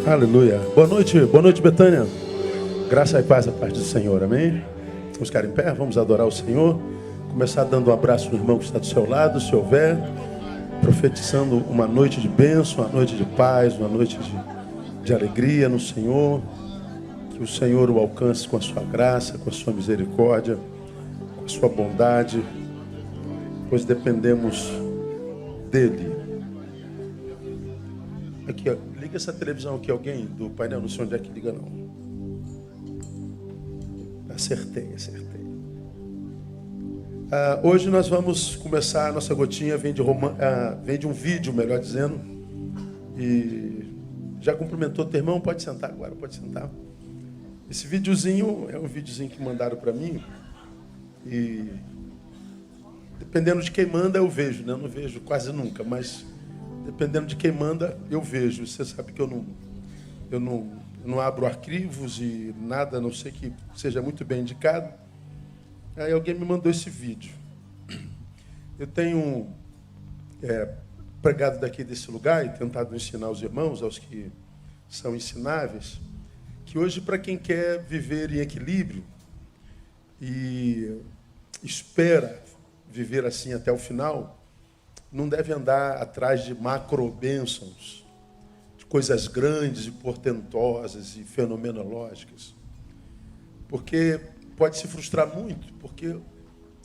Aleluia. Boa noite, Betânia. Graça e paz da parte do Senhor, amém? Vamos ficar em pé, vamos adorar o Senhor. Começar dando um abraço no irmão que está do seu lado, se houver. Profetizando uma noite de bênção, uma noite de paz, uma noite de alegria no Senhor. Que o Senhor o alcance com a sua graça, com a sua misericórdia, com a sua bondade, pois dependemos dEle. Aqui, ó, liga essa televisão aqui, alguém do painel, não sei onde é que liga não. Acertei. Hoje nós vamos começar a nossa gotinha, vem de um vídeo, melhor dizendo. E já cumprimentou o teu irmão? Pode sentar agora, pode sentar. Esse videozinho é um videozinho que mandaram para mim. E dependendo de quem manda eu vejo, né? Eu não vejo quase nunca, mas dependendo de quem manda eu vejo. Você sabe que eu não abro arquivos e nada, a não ser que seja muito bem indicado. Aí alguém me mandou esse vídeo. Eu tenho pregado daqui desse lugar e tentado ensinar os irmãos, aos que são ensináveis, que hoje, para quem quer viver em equilíbrio e espera viver assim até o final, não deve andar atrás de macro-bênçãos, de coisas grandes e portentosas e fenomenológicas. Porque pode se frustrar muito, porque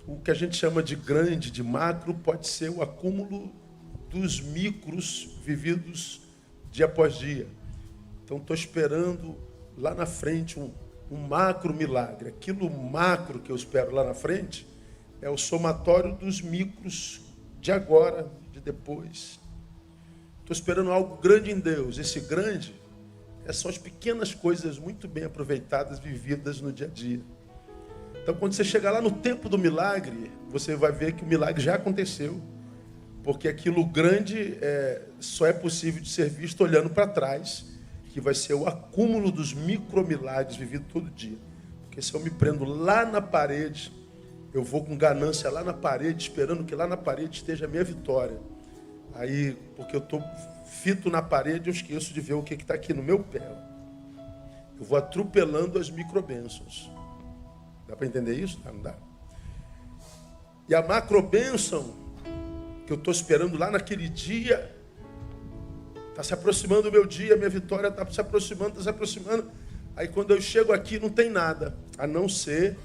o que a gente chama de grande, de macro, pode ser o acúmulo dos micros vividos dia após dia. Então, estou esperando lá na frente um macro milagre. Aquilo macro que eu espero lá na frente é o somatório dos micros de agora, de depois. Estou esperando algo grande em Deus. Esse grande são as pequenas coisas muito bem aproveitadas, vividas no dia a dia. Então, quando você chegar lá no tempo do milagre, você vai ver que o milagre já aconteceu, porque aquilo grande só é possível de ser visto olhando para trás, que vai ser o acúmulo dos micromilagres vividos todo dia. Porque se eu me prendo lá na parede, eu vou com ganância lá na parede, esperando que lá na parede esteja a minha vitória. Aí, porque eu estou fito na parede, eu esqueço de ver o que está aqui no meu pé. Eu vou atropelando as microbênçãos. Dá para entender isso? Não dá. E a macrobênção que eu estou esperando lá naquele dia, está se aproximando o meu dia, a minha vitória está se aproximando. Aí quando eu chego aqui não tem nada, a não ser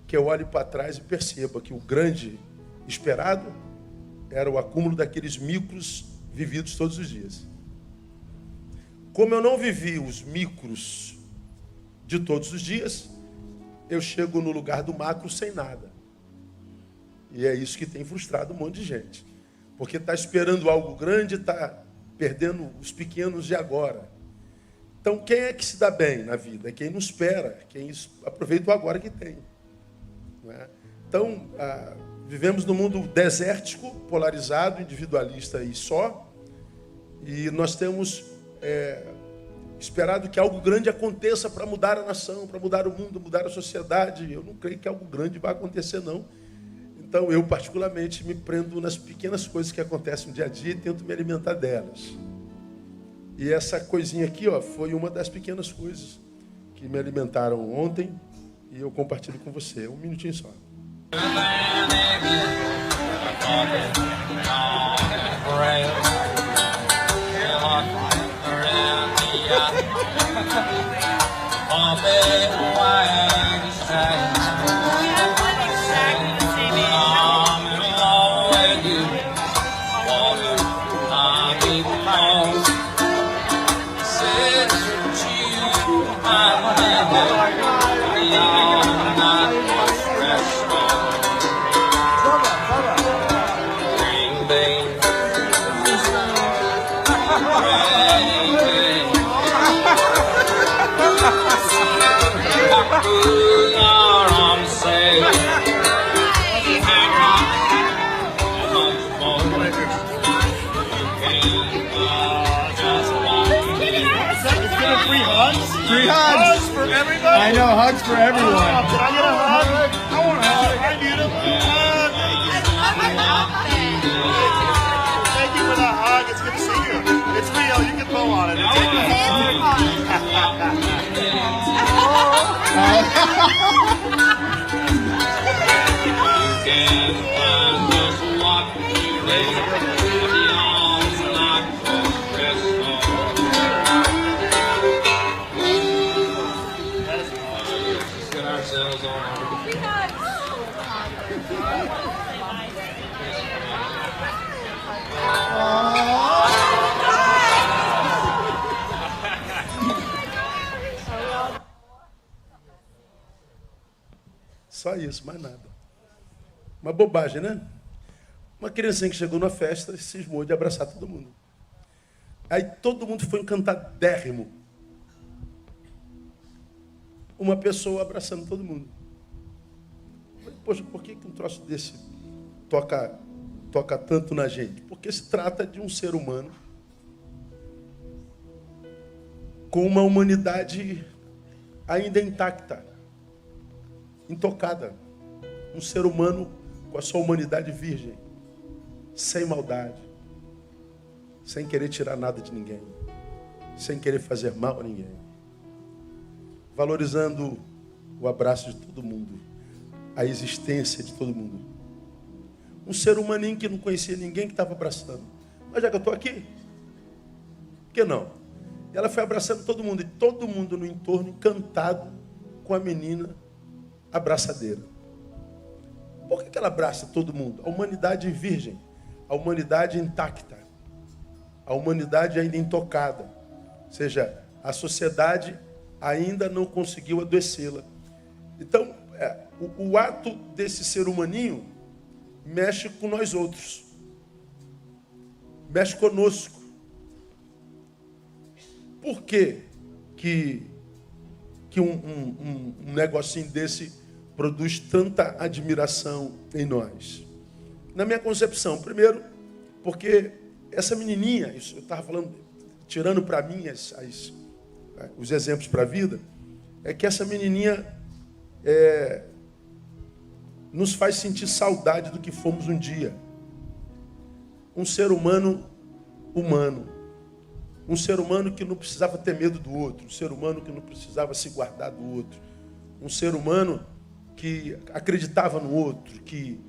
que eu olhe para trás e perceba que o grande esperado era o acúmulo daqueles micros vividos todos os dias. Como eu não vivi os micros de todos os dias, eu chego no lugar do macro sem nada. E é isso que tem frustrado um monte de gente. Porque está esperando algo grande e está perdendo os pequenos de agora. Então, quem é que se dá bem na vida? É quem não espera, quem aproveita o agora que tem. Não é? Então, vivemos num mundo desértico, polarizado, individualista e só. E nós temos esperado que algo grande aconteça para mudar a nação, para mudar o mundo, mudar a sociedade. Eu não creio que algo grande vai acontecer, não. Então, eu, particularmente, me prendo nas pequenas coisas que acontecem no dia a dia e tento me alimentar delas. E essa coisinha aqui, ó, foi uma das pequenas coisas que me alimentaram ontem e eu compartilho com você. Um minutinho só. Free hugs for everybody. I know, hugs for everyone. Can I get a hug? I want a hug. I need a hug. Thank you for that hug. It's good to see you. It's real. You can blow on it. Só isso, mais nada. Uma bobagem, né? Uma criancinha que chegou na festa e cismou de abraçar todo mundo. Aí todo mundo foi encantadérrimo. Uma pessoa abraçando todo mundo. Poxa, por que um troço desse toca tanto na gente? Porque se trata de um ser humano com uma humanidade ainda intacta, intocada. Um ser humano com a sua humanidade virgem, sem maldade, sem querer tirar nada de ninguém, sem querer fazer mal a ninguém, valorizando o abraço de todo mundo, a existência de todo mundo. Um ser humaninho que não conhecia ninguém, que estava abraçando. Mas já que eu estou aqui, por que não? E ela foi abraçando todo mundo, e todo mundo no entorno encantado com a menina abraçadeira. Por que ela abraça todo mundo? A humanidade virgem, a humanidade intacta, a humanidade ainda intocada. Ou seja, a sociedade ainda não conseguiu adoecê-la. Então, o ato desse ser humaninho mexe com nós outros. Mexe conosco. Por que um negocinho desse produz tanta admiração em nós? Na minha concepção, primeiro, porque essa menininha, isso eu estava falando, tirando para mim os exemplos para a vida, é que essa menininha nos faz sentir saudade do que fomos um dia. Um ser humano humano. Um ser humano que não precisava ter medo do outro. Um ser humano que não precisava se guardar do outro. Um ser humano que acreditava no outro, que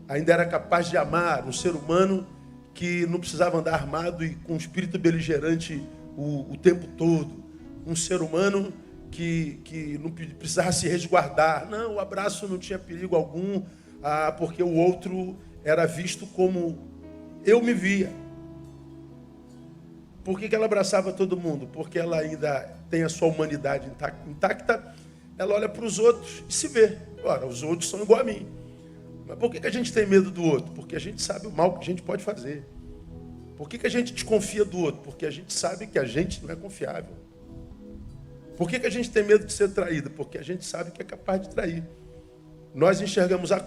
ainda era capaz de amar. Um ser humano que não precisava andar armado e com um espírito beligerante o tempo todo. Um ser humano que não precisava se resguardar. Não, o abraço não tinha perigo algum, porque o outro era visto como eu me via. Por que ela abraçava todo mundo? Porque ela ainda tem a sua humanidade intacta. Ela olha para os outros e se vê. Ora, os outros são igual a mim. Mas por que a gente tem medo do outro? Porque a gente sabe o mal que a gente pode fazer. Por que a gente desconfia do outro? Porque a gente sabe que a gente não é confiável. Por que a gente tem medo de ser traído? Porque a gente sabe que é capaz de trair. Nós enxergamos as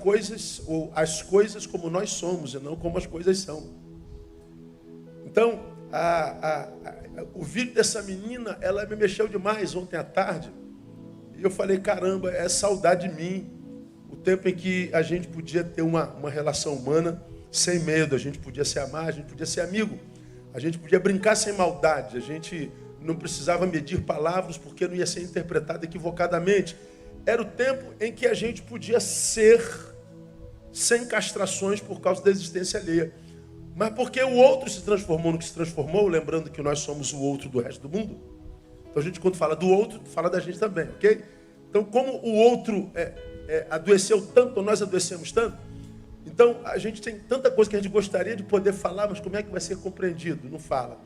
coisas como nós somos e não como as coisas são. Então, o vídeo dessa menina, ela me mexeu demais ontem à tarde. E eu falei, caramba, é saudade de mim. O tempo em que a gente podia ter uma relação humana sem medo. A gente podia se amar, a gente podia ser amigo. A gente podia brincar sem maldade. A gente não precisava medir palavras porque não ia ser interpretado equivocadamente. Era o tempo em que a gente podia ser sem castrações por causa da existência alheia. Mas porque o outro se transformou no que se transformou, lembrando que nós somos o outro do resto do mundo. Então a gente, quando fala do outro, fala da gente também, ok? Então, como o outro adoeceu tanto, nós adoecemos tanto, então a gente tem tanta coisa que a gente gostaria de poder falar, mas como é que vai ser compreendido? Não fala.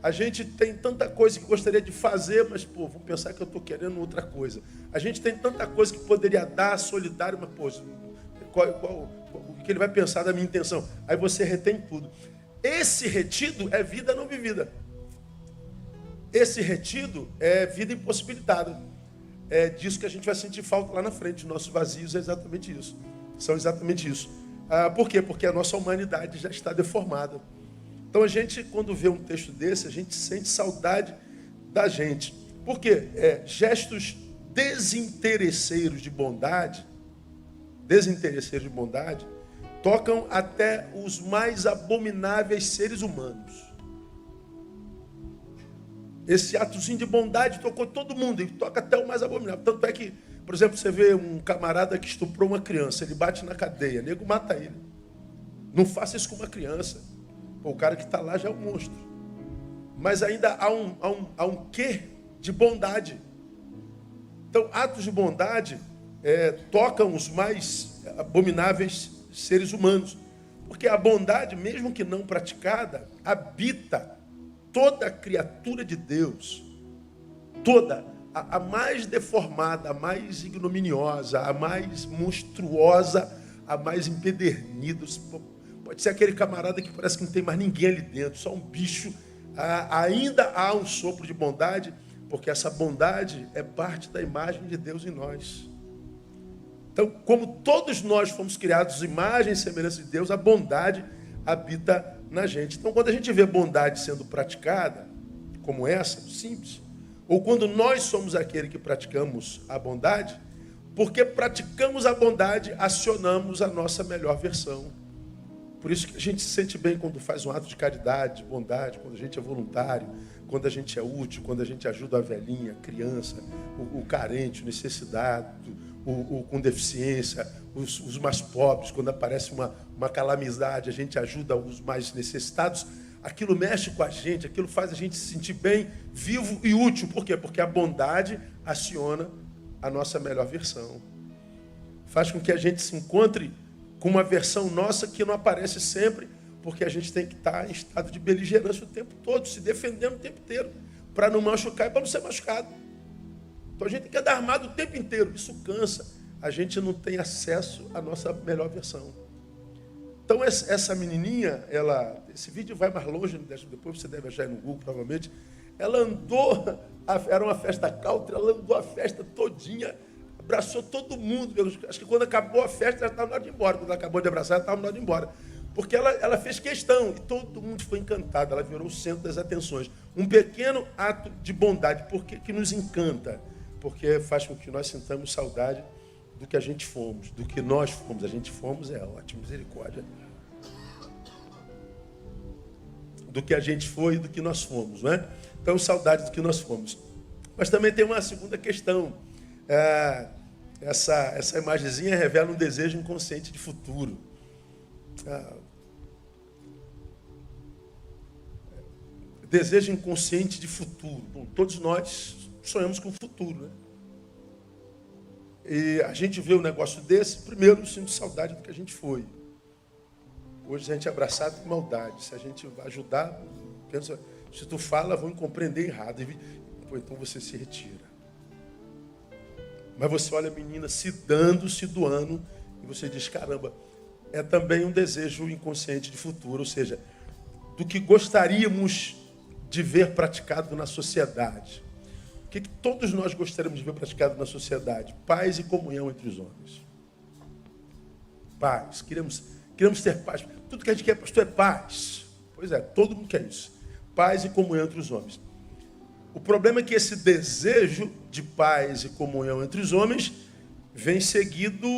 A gente tem tanta coisa que gostaria de fazer, mas, vou pensar que eu estou querendo outra coisa. A gente tem tanta coisa que poderia dar, solidário, mas, o que ele vai pensar da minha intenção? Aí você retém tudo. Esse retido é vida não vivida. Esse retido é vida impossibilitada. É disso que a gente vai sentir falta lá na frente. Nossos vazios é exatamente isso. São exatamente isso. Por quê? Porque a nossa humanidade já está deformada. Então a gente, quando vê um texto desse, a gente sente saudade da gente. Por quê? Gestos desinteresseiros de bondade, tocam até os mais abomináveis seres humanos. Esse atozinho de bondade tocou todo mundo, e toca até o mais abominável. Tanto é que Por exemplo, você vê um camarada que estuprou uma criança, ele bate na cadeia, nego mata ele. Não faça isso com uma criança. Pô, o cara que está lá já é um monstro. Mas ainda há um quê de bondade. Então, atos de bondade tocam os mais abomináveis seres humanos. Porque a bondade, mesmo que não praticada, habita toda criatura de Deus. Toda. A mais deformada, a mais ignominiosa, a mais monstruosa, a mais empedernida. Pode ser aquele camarada que parece que não tem mais ninguém ali dentro, só um bicho. Ainda há um sopro de bondade, porque essa bondade é parte da imagem de Deus em nós. Então, como todos nós fomos criados imagem e semelhança de Deus, a bondade habita na gente. Então, quando a gente vê bondade sendo praticada, como essa, simples, ou quando nós somos aquele que praticamos a bondade, porque praticamos a bondade, acionamos a nossa melhor versão. Por isso que a gente se sente bem quando faz um ato de caridade, de bondade, quando a gente é voluntário, quando a gente é útil, quando a gente ajuda a velhinha, a criança, o carente, o necessitado, o com deficiência, os mais pobres, quando aparece uma calamidade, a gente ajuda os mais necessitados. Aquilo mexe com a gente, aquilo faz a gente se sentir bem, vivo e útil. Por quê? Porque a bondade aciona a nossa melhor versão. Faz com que a gente se encontre com uma versão nossa que não aparece sempre, porque a gente tem que estar em estado de beligerância o tempo todo, se defendendo o tempo inteiro, para não machucar e para não ser machucado. Então a gente tem que andar armado o tempo inteiro. Isso cansa. A gente não tem acesso à nossa melhor versão. Então essa menininha, esse vídeo vai mais longe, depois você deve achar no Google, provavelmente. Ela andou, era uma festa country, ela andou a festa todinha, abraçou todo mundo. Acho que quando acabou a festa, ela estava na hora de ir embora. Quando ela acabou de abraçar, ela estava na hora de ir embora. Porque ela fez questão, e todo mundo foi encantado, ela virou o centro das atenções. Um pequeno ato de bondade, que nos encanta, porque faz com que nós sintamos saudade do que a gente fomos, do que nós fomos. A gente fomos, é ótimo, misericórdia. Do que a gente foi e do que nós fomos, não é? Então, saudade do que nós fomos. Mas também tem uma segunda questão. Essa imagenzinha revela um desejo inconsciente de futuro. Desejo inconsciente de futuro. Bom, todos nós sonhamos com o futuro, né? E a gente vê um negócio desse, primeiro sinto saudade do que a gente foi. Hoje a gente é abraçado com maldade. Se a gente vai ajudar, pensa, se tu fala, vão compreender errado. Então você se retira. Mas você olha a menina se dando, se doando, e você diz, caramba, é também um desejo inconsciente de futuro, ou seja, do que gostaríamos de ver praticado na sociedade. O que todos nós gostaríamos de ver praticado na sociedade? Paz e comunhão entre os homens. Paz. Queremos ter paz. Tudo que a gente quer, pastor, é paz. Pois é, todo mundo quer isso. Paz e comunhão entre os homens. O problema é que esse desejo de paz e comunhão entre os homens vem seguido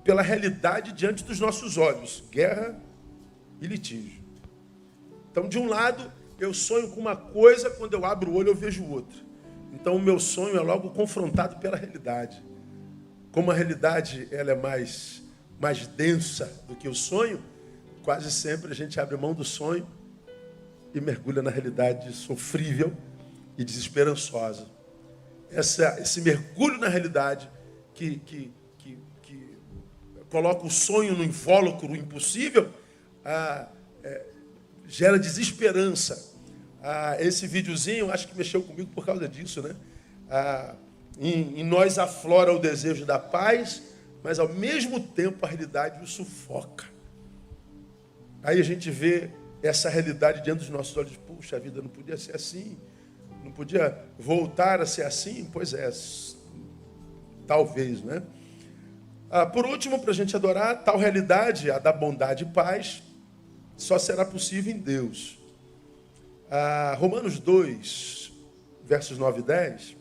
pela realidade diante dos nossos olhos. Guerra e litígio. Então, de um lado, eu sonho com uma coisa, quando eu abro o olho eu vejo outra. Então, o meu sonho é logo confrontado pela realidade. Como a realidade ela é mais densa do que o sonho, quase sempre a gente abre mão do sonho e mergulha na realidade sofrível e desesperançosa. Esse mergulho na realidade que coloca o sonho no invólucro impossível, gera desesperança. Esse videozinho, acho que mexeu comigo por causa disso, né? Em nós aflora o desejo da paz, mas ao mesmo tempo a realidade o sufoca. Aí a gente vê essa realidade diante dos nossos olhos. Puxa, a vida não podia ser assim, não podia voltar a ser assim. Pois é, talvez, né? Por último, para a gente adorar, tal realidade, a da bondade e paz, só será possível em Deus. Romanos 2, versos 9 e 10,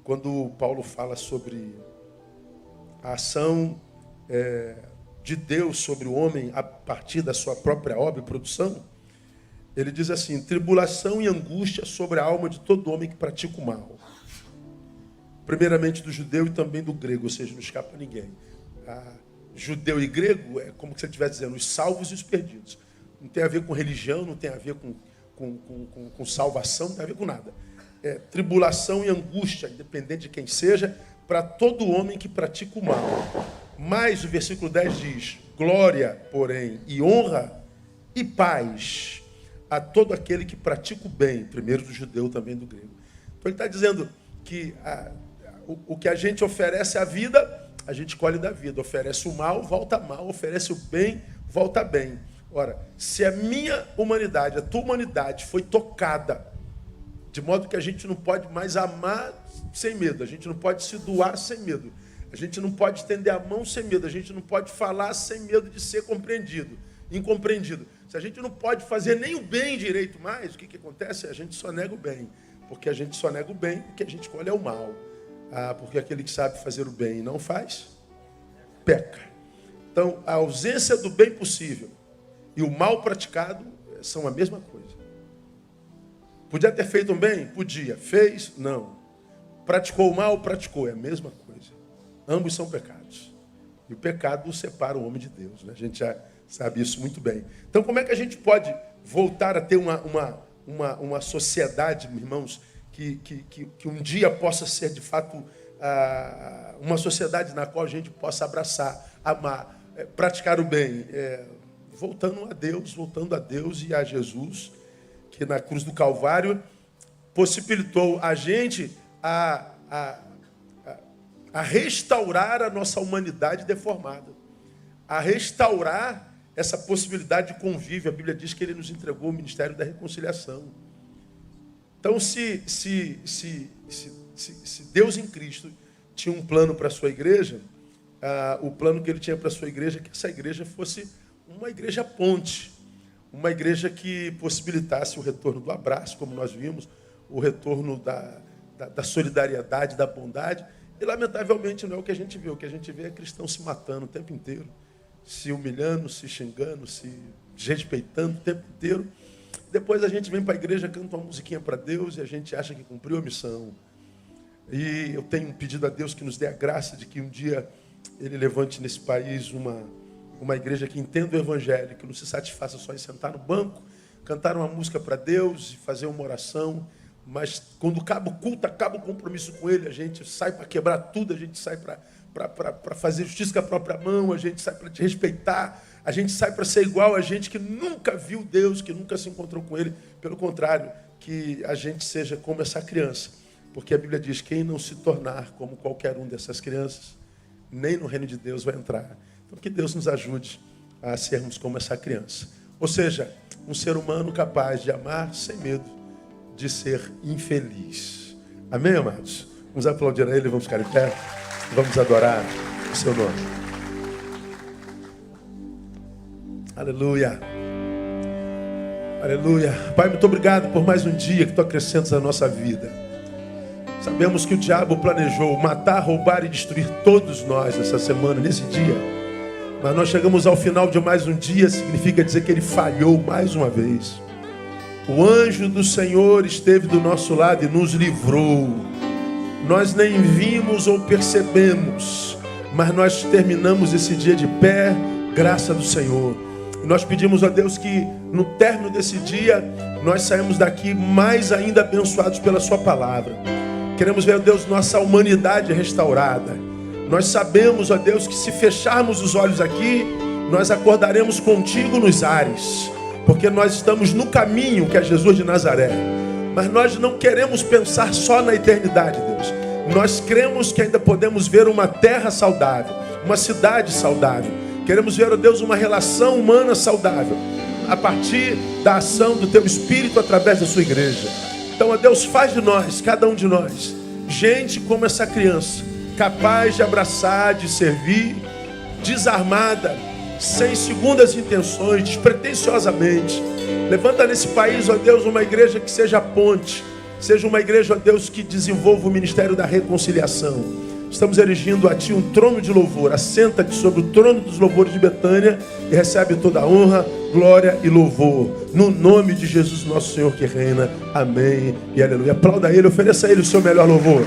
quando Paulo fala sobre a ação de Deus sobre o homem a partir da sua própria obra e produção, ele diz assim: tribulação e angústia sobre a alma de todo homem que pratica o mal. primeiramente do judeu e também do grego, ou seja, não escapa ninguém. Judeu e grego é como se ele estivesse dizendo os salvos e os perdidos. Não tem a ver com religião, não tem a ver com salvação, não tem a ver com nada. É tribulação e angústia, independente de quem seja, para todo homem que pratica o mal. Mas o versículo 10 diz, glória, porém, e honra e paz a todo aquele que pratica o bem, primeiro do judeu, também do grego. Então ele está dizendo que o que a gente oferece à vida, a gente colhe da vida. Oferece o mal, volta mal. Oferece o bem, volta bem. Ora, se a minha humanidade, a tua humanidade foi tocada, de modo que a gente não pode mais amar sem medo, a gente não pode se doar sem medo, a gente não pode estender a mão sem medo, a gente não pode falar sem medo de ser compreendido, incompreendido. Se a gente não pode fazer nem o bem direito mais, o que acontece? A gente só nega o bem. Porque a gente só nega o bem, o que a gente escolhe é o mal. Porque aquele que sabe fazer o bem e não faz, peca. Então, a ausência do bem possível e o mal praticado são a mesma coisa. Podia ter feito um bem? Podia. Fez? Não. Praticou o mal? Praticou. É a mesma coisa. Ambos são pecados. E o pecado separa o homem de Deus, né? A gente já sabe isso muito bem. Então, como é que a gente pode voltar a ter uma sociedade, irmãos, que um dia possa ser, de fato, uma sociedade na qual a gente possa abraçar, amar, praticar o bem, voltando a Deus e a Jesus, que na cruz do Calvário possibilitou a gente a restaurar a nossa humanidade deformada, a restaurar essa possibilidade de convívio. A Bíblia diz que ele nos entregou o ministério da reconciliação. Então, se Deus em Cristo tinha um plano para a sua igreja, o plano que ele tinha para a sua igreja é que essa igreja fosse uma igreja ponte, uma igreja que possibilitasse o retorno do abraço, como nós vimos, o retorno da solidariedade, da bondade. E, lamentavelmente, não é o que a gente vê. O que a gente vê é cristão se matando o tempo inteiro, se humilhando, se xingando, se desrespeitando o tempo inteiro. Depois a gente vem para a igreja, canta uma musiquinha para Deus e a gente acha que cumpriu a missão. E eu tenho pedido a Deus que nos dê a graça de que um dia Ele levante nesse país uma igreja que entenda o Evangelho, que não se satisfaça só em sentar no banco, cantar uma música para Deus e fazer uma oração, mas quando acaba o culto, acaba o compromisso com Ele, a gente sai para quebrar tudo, a gente sai para fazer justiça com a própria mão, a gente sai para te respeitar, a gente sai para ser igual a gente que nunca viu Deus, que nunca se encontrou com Ele. Pelo contrário, que a gente seja como essa criança. Porque a Bíblia diz, quem não se tornar como qualquer um dessas crianças, nem no reino de Deus vai entrar. Então que Deus nos ajude a sermos como essa criança. Ou seja, um ser humano capaz de amar sem medo de ser infeliz. Amém, amados? Vamos aplaudir a Ele, vamos ficar em pé, vamos adorar o seu nome. Aleluia. Aleluia. Pai, muito obrigado por mais um dia que Tu acrescentas na nossa vida. Sabemos que o diabo planejou matar, roubar e destruir todos nós essa semana, nesse dia. Mas nós chegamos ao final de mais um dia, significa dizer que ele falhou mais uma vez. O anjo do Senhor esteve do nosso lado e nos livrou. Nós nem vimos ou percebemos, mas nós terminamos esse dia de pé, graça do Senhor. E nós pedimos a Deus que no término desse dia, nós saímos daqui mais ainda abençoados pela Sua palavra. Queremos ver, ó Deus, nossa humanidade restaurada. Nós sabemos, ó Deus, que se fecharmos os olhos aqui, nós acordaremos contigo nos ares. Porque nós estamos no caminho que é Jesus de Nazaré. Mas nós não queremos pensar só na eternidade, Deus. Nós cremos que ainda podemos ver uma terra saudável, uma cidade saudável. Queremos ver, ó Deus, uma relação humana saudável, a partir da ação do Teu Espírito através da Sua igreja. Então, ó Deus, faz de nós, cada um de nós, gente como essa criança, capaz de abraçar, de servir, desarmada, sem segundas intenções, despretensiosamente. Levanta nesse país, ó Deus, uma igreja que seja ponte, seja uma igreja, ó Deus, que desenvolva o ministério da reconciliação. Estamos erigindo a Ti um trono de louvor. Assenta-te sobre o trono dos louvores de Betânia e recebe toda a honra, glória e louvor. No nome de Jesus, nosso Senhor que reina. Amém e aleluia. Aplauda Ele, ofereça a Ele o seu melhor louvor.